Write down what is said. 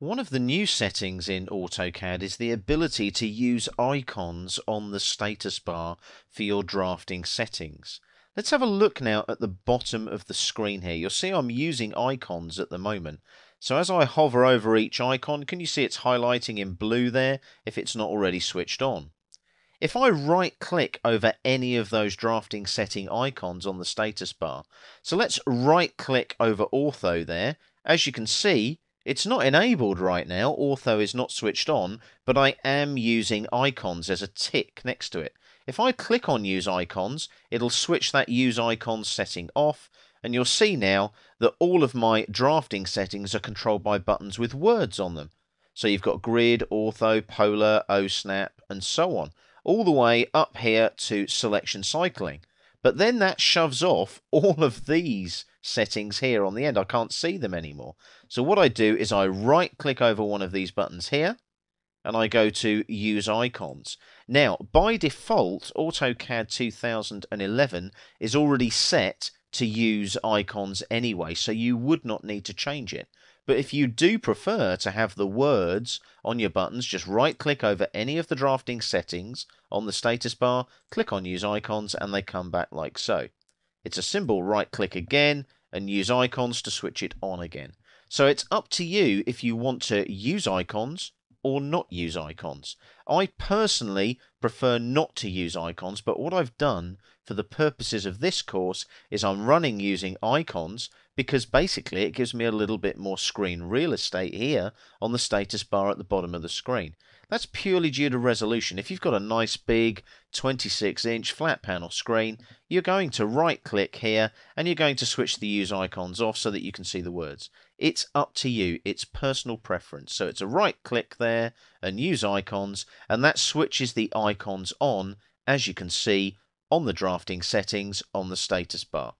One of the new settings in AutoCAD is the ability to use icons on the status bar for your drafting settings. Let's have a look now at the bottom of the screen here. You'll see I'm using icons at the moment. So as I hover over each icon, can you see it's highlighting in blue there if it's not already switched on? If I right click over any of those drafting setting icons on the status bar, so let's right click over Ortho there, as you can see, it's not enabled right now, Ortho is not switched on, but I am using icons as a tick next to it. If I click on Use Icons, it'll switch that Use Icons setting off, and you'll see now that all of my drafting settings are controlled by buttons with words on them. So you've got Grid, Ortho, Polar, OSnap, and so on, all the way up here to Selection Cycling. But then that shoves off all of these settings here on the end. I can't see them anymore. So what I do is I right click over one of these buttons here and I go to Use Icons. Now, by default, AutoCAD 2011 is already set to use icons anyway, so you would not need to change it. But if you do prefer to have the words on your buttons, just right click over any of the drafting settings on the status bar, click on Use Icons, and they come back like so. It's a simple right click again and use icons to switch it on again. So it's up to you if you want to use icons or not use icons. I personally prefer not to use icons, but what I've done for the purposes of this course is I'm running using icons because basically it gives me a little bit more screen real estate here on the status bar at the bottom of the screen. That's purely due to resolution. If you've got a nice big 26-inch flat panel screen, you're going to right click here and you're going to switch the use icons off so that you can see the words. It's up to you, it's personal preference. So it's a right click there and use icons, and that switches the icons on, as you can see, on the drafting settings on the status bar.